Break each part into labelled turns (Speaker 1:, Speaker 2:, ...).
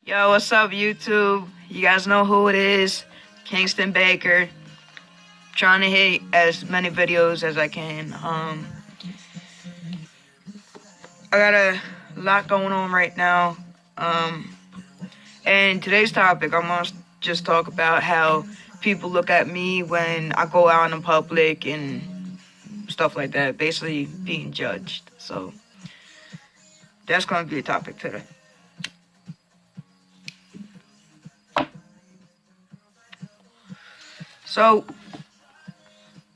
Speaker 1: Yo, what's up, YouTube? You guys know who it is. Kingston Baker. Trying to hit as many videos as I can. I got a lot going on right now. And today's topic, I'm gonna just talk about how people look at me when I go out in public and stuff like that. Basically, being judged. So that's gonna be a topic today. So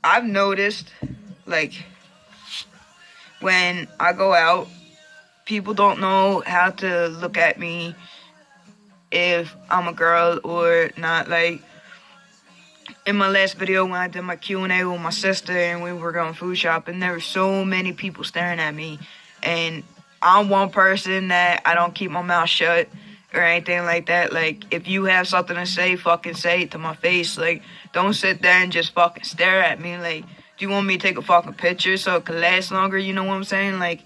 Speaker 1: I've noticed, like, when I go out, people don't know how to look at me if I'm a girl or not. Like, in my last video when I did my Q&A with my sister and we were going food shopping, there were so many people staring at me. And I'm one person that I don't keep my mouth shut or anything like that. Like, if you have something to say, fucking say it to my face. Like, don't sit there and just fucking stare at me. Like, do you want me to take a fucking picture so it can last longer? You know what I'm saying? Like,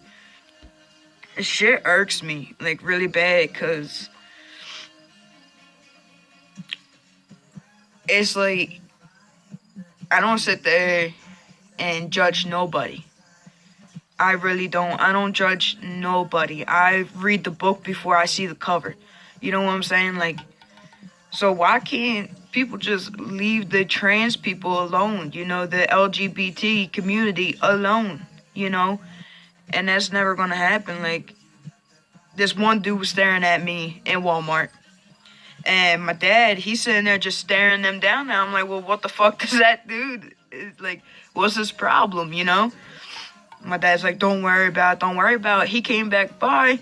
Speaker 1: this shit irks me, like, really bad, because it's like, I don't sit there and judge nobody. I really don't. I don't judge nobody. I read the book before I see the cover. You know what I'm saying? Like, so why can't people just leave the trans people alone? You know, the LGBT community alone, you know? And that's never gonna happen. Like, this one dude was staring at me in Walmart. And my dad, he's sitting there just staring them down. And I'm like, well, what the fuck does that dude? Like, what's his problem, you know? My dad's like, don't worry about it, don't worry about it. He came back by,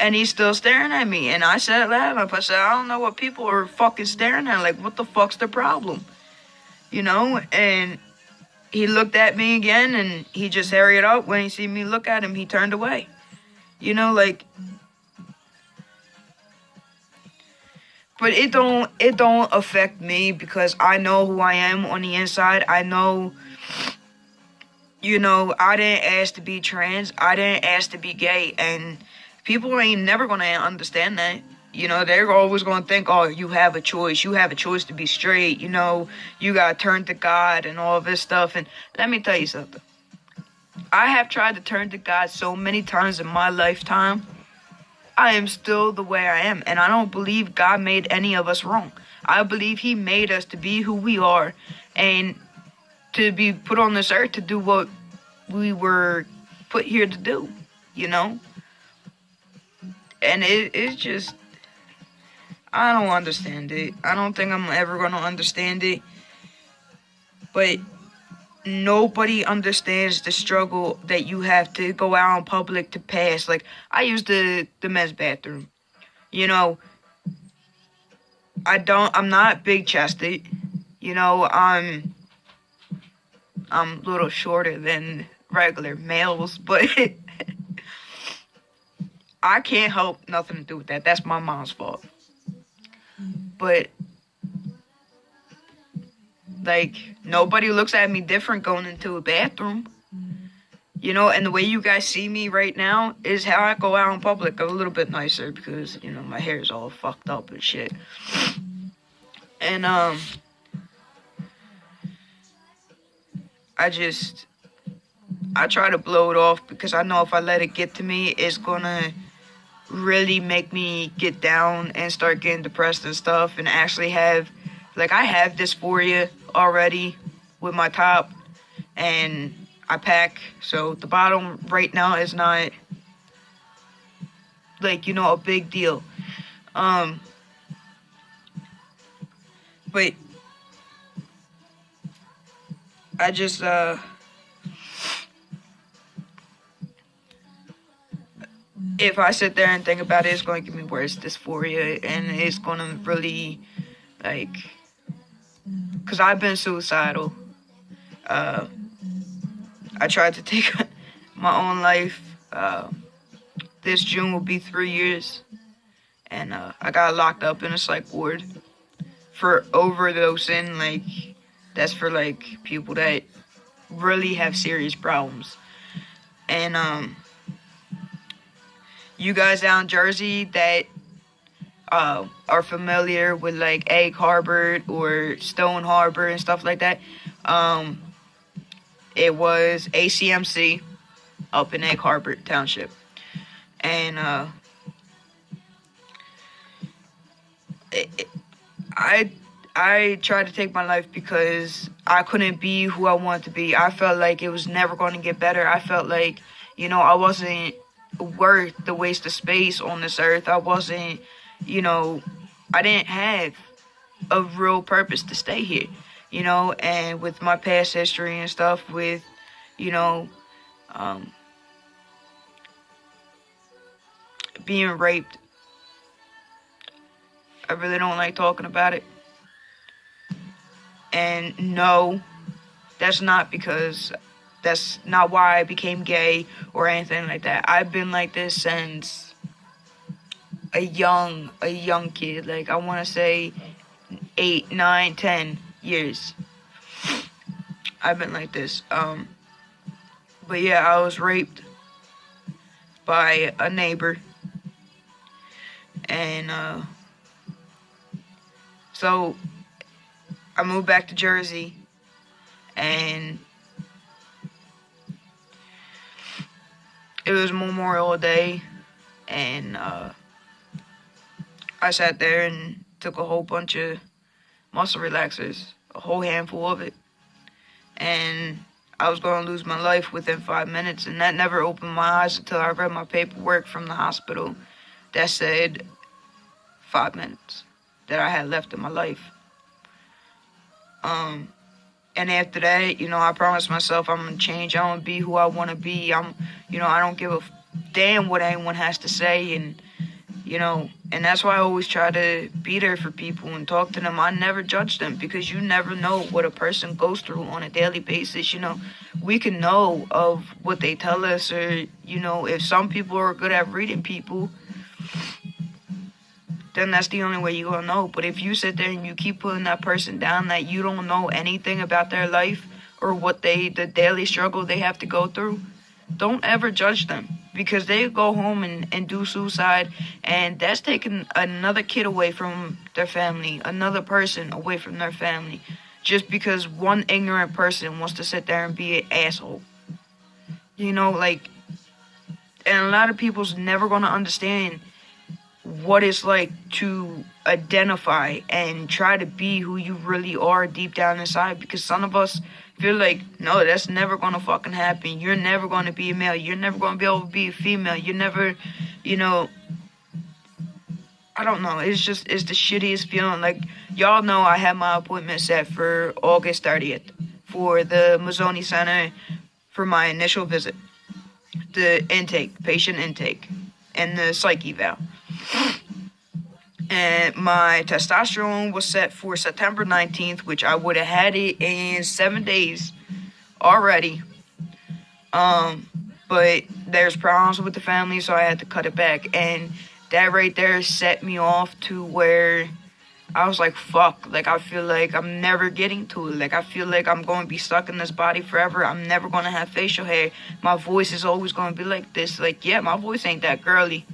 Speaker 1: and he's still staring at me. And I said loud, I said, I don't know what people are fucking staring at. Like, what the fuck's the problem? You know? And he looked at me again, and he just hurried up. When he see me look at him, he turned away. You know, like, but it don't affect me because I know who I am on the inside. I know, you know, I didn't ask to be trans. I didn't ask to be gay. And people ain't never going to understand that. You know, they're always going to think, oh, you have a choice. You have a choice to be straight. You know, you got to turn to God and all this stuff. And let me tell you something. I have tried to turn to God so many times in my lifetime. I am still the way I am, and I don't believe God made any of us wrong. I believe he made us to be who we are and to be put on this earth to do what we were put here to do, you know? And it's just, I don't understand it. I don't think I'm ever going to understand it. But nobody understands the struggle that you have to go out in public to pass. Like, I use the men's bathroom. You know, I'm not big chested. You know, I'm a little shorter than regular males, but I can't help nothing to do with that. That's my mom's fault. But, like, nobody looks at me different going into a bathroom. You know, and the way you guys see me right now is how I go out in public. I'm a little bit nicer because, you know, my hair is all fucked up and shit. And, I try to blow it off because I know if I let it get to me, it's gonna really make me get down and start getting depressed and stuff and actually have, like, I have dysphoria already with my top and I pack, so the bottom right now is not, like, you know, a big deal. But I just, if I sit there and think about it, it's going to give me worse dysphoria, and it's going to really, like, because I've been suicidal. I tried to take my own life. This June will be 3 years, and I got locked up in a psych ward for overdosing. Like, that's for, like, people that really have serious problems. And you guys down in Jersey that are familiar with like Egg Harbor or Stone Harbor and stuff like that, it was ACMC up in Egg Harbor Township. And I tried to take my life because I couldn't be who I wanted to be. I felt like it was never going to get better. I felt like, I wasn't worth the waste of space on this earth. I wasn't, I didn't have a real purpose to stay here, and with my past history and stuff, with, being raped. I really don't like talking about it. And no, that's not why I became gay or anything like that. I've been like this since a young kid. Like, I want to say 8, 9, 10 years. I've been like this. But yeah, I was raped by a neighbor. And so I moved back to Jersey, and it was Memorial Day, and I sat there and took a whole bunch of muscle relaxers, a whole handful of it, and I was going to lose my life within 5 minutes, and that never opened my eyes until I read my paperwork from the hospital that said 5 minutes that I had left in my life. And after that, I promised myself I'm gonna change. I'm gonna be who I want to be. I don't give a damn what anyone has to say, and that's why I always try to be there for people and talk to them. I never judge them, because you never know what a person goes through on a daily basis. We can know of what they tell us, or if some people are good at reading people, then that's the only way you're going to know. But if you sit there and you keep putting that person down, that you don't know anything about their life or what the daily struggle they have to go through, don't ever judge them, because they go home and do suicide, and that's taking another kid away from their family, another person away from their family, just because one ignorant person wants to sit there and be an asshole. And a lot of people's never going to understand what it's like to identify and try to be who you really are deep down inside, because some of us feel like, no, that's never gonna fucking happen. You're never gonna be a male. You're never gonna be able to be a female. You're never, I don't know. It's the shittiest feeling. Like, y'all know I had my appointment set for August 30th for the Mazzoni Center for my initial visit, the patient intake, and the psych eval. And my testosterone was set for September 19th, which I would have had it in 7 days already. But there's problems with the family, so I had to cut it back. And that right there set me off to where I was like, fuck. Like, I feel like I'm never getting to it. Like, I feel like I'm going to be stuck in this body forever. I'm never going to have facial hair. My voice is always going to be like this. Like, yeah, my voice ain't that girly.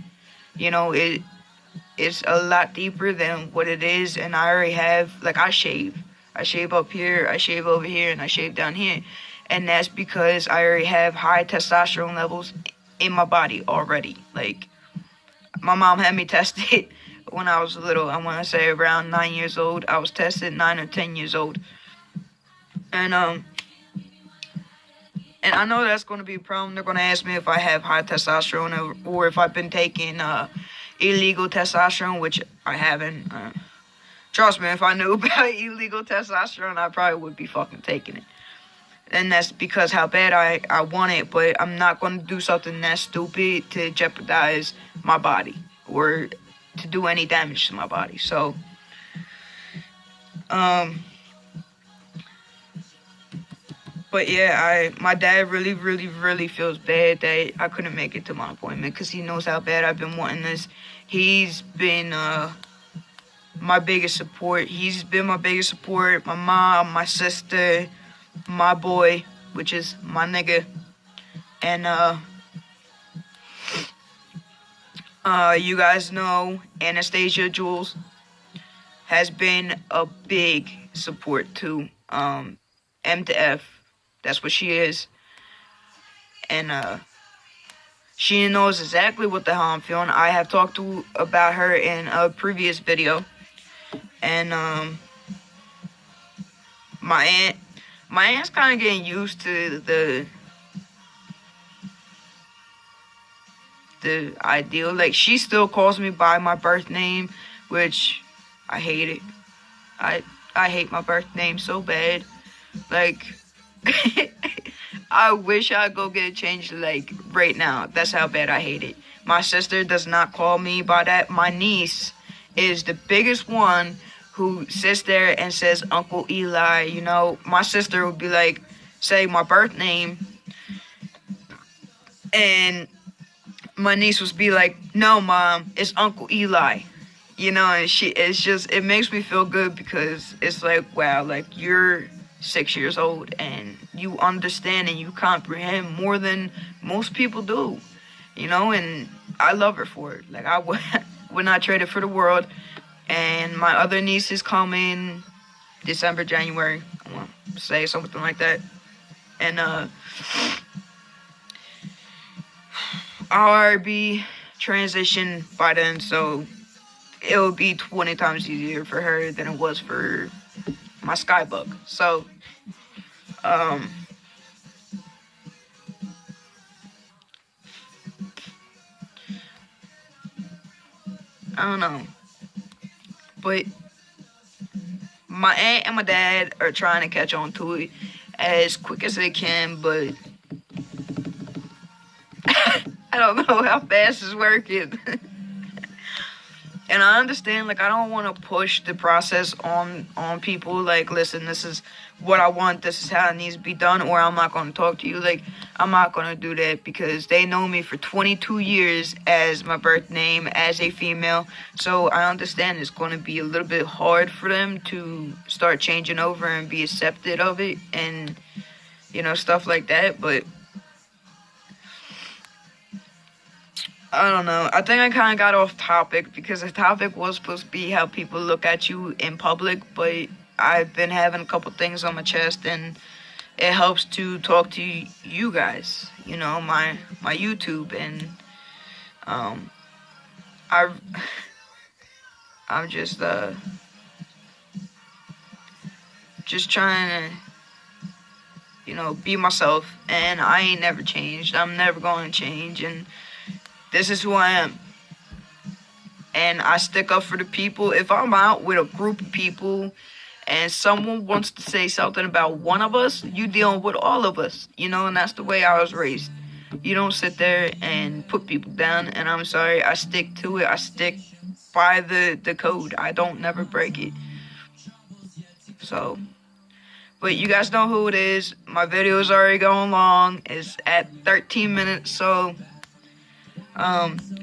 Speaker 1: It's a lot deeper than what it is, and I already have, I shave. I shave up here, I shave over here, and I shave down here. And that's because I already have high testosterone levels in my body already. Like, my mom had me tested when I was little. I want to say around 9 years old. I was tested 9 or 10 years old. And I know that's going to be a problem. They're going to ask me if I have high testosterone or if I've been taking illegal testosterone, which I haven't. Trust me, if I knew about illegal testosterone, I probably would be fucking taking it. And that's because how bad I want it, but I'm not going to do something that stupid to jeopardize my body or to do any damage to my body. So, but yeah, my dad really, really, really feels bad that I couldn't make it to my appointment, because he knows how bad I've been wanting this. He's been my biggest support. He's been my biggest support. My mom, my sister, my boy, which is my nigga, and You guys know Anastasia Jules has been a big support to M to F. That's what she is. And she knows exactly what the hell I'm feeling. I have talked about her in a previous video. And my aunt's kind of getting used to the ideal. Like, she still calls me by my birth name, which I hate it. I hate my birth name so bad. Like, I wish I'd go get it changed, like, right now. That's how bad I hate it. My sister does not call me by that. My niece is the biggest one who sits there and says Uncle Eli. You know, my sister would be like, say my birth name, and my niece would be like, no, Mom, it's Uncle Eli. You know, and it makes me feel good, because it's like, wow, like, you're 6 years old and you understand and you comprehend more than most people do, you know, and I love her for it. Like, I would not trade it for the world. And my other niece is coming December, January, I want to say something like that. And I'll be transitioned by then, so it'll be 20 times easier for her than it was for my Skybug. So, I don't know. But my aunt and my dad are trying to catch on to it as quick as they can, but I don't know how fast it's working. And I understand, like, I don't want to push the process on people. Like, listen, this is what I want, this is how it needs to be done, or I'm not going to talk to you. Like, I'm not going to do that, because they know me for 22 years as my birth name, as a female. So I understand it's going to be a little bit hard for them to start changing over and be accepted of it, and, you know, stuff like that. But I don't know. I think I kind of got off topic, because the topic was supposed to be how people look at you in public, but I've been having a couple things on my chest, and it helps to talk to you guys, you know, my YouTube, and I'm just trying to, you know, be myself, and I ain't never changed. I'm never going to change, and this is who I am. And I stick up for the people. If I'm out with a group of people and someone wants to say something about one of us, you dealing with all of us, you know, and that's the way I was raised. You don't sit there and put people down, and I'm sorry, I stick to it. I stick by the code. I don't never break it. So, but you guys know who it is. My video is already going long. It's at 13 minutes, so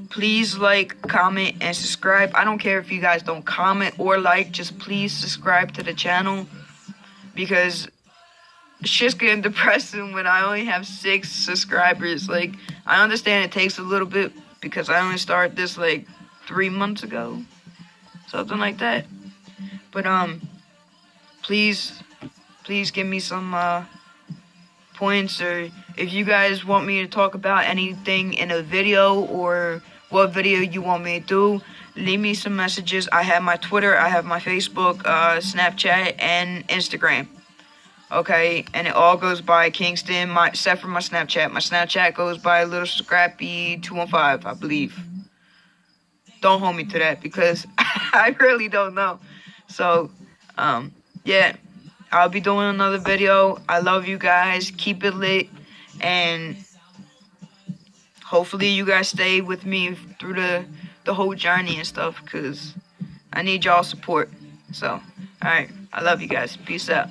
Speaker 1: please like, comment, and subscribe. I don't care if you guys don't comment or like, just please subscribe to the channel, because shit's getting depressing when I only have 6 subscribers. Like, I understand it takes a little bit, because I only started this like 3 months ago, something like that. But please give me some points, or if you guys want me to talk about anything in a video, or what video you want me to do, leave me some messages. I have my Twitter, I have my Facebook, Snapchat, and Instagram. Okay, and it all goes by Kingston, except for my Snapchat. My Snapchat goes by Little Scrappy 215, I believe. Don't hold me to that, because I really don't know. So, yeah, I'll be doing another video. I love you guys. Keep it lit, and hopefully you guys stay with me through the whole journey and stuff, because I need y'all support. So, alright, I love you guys. Peace out.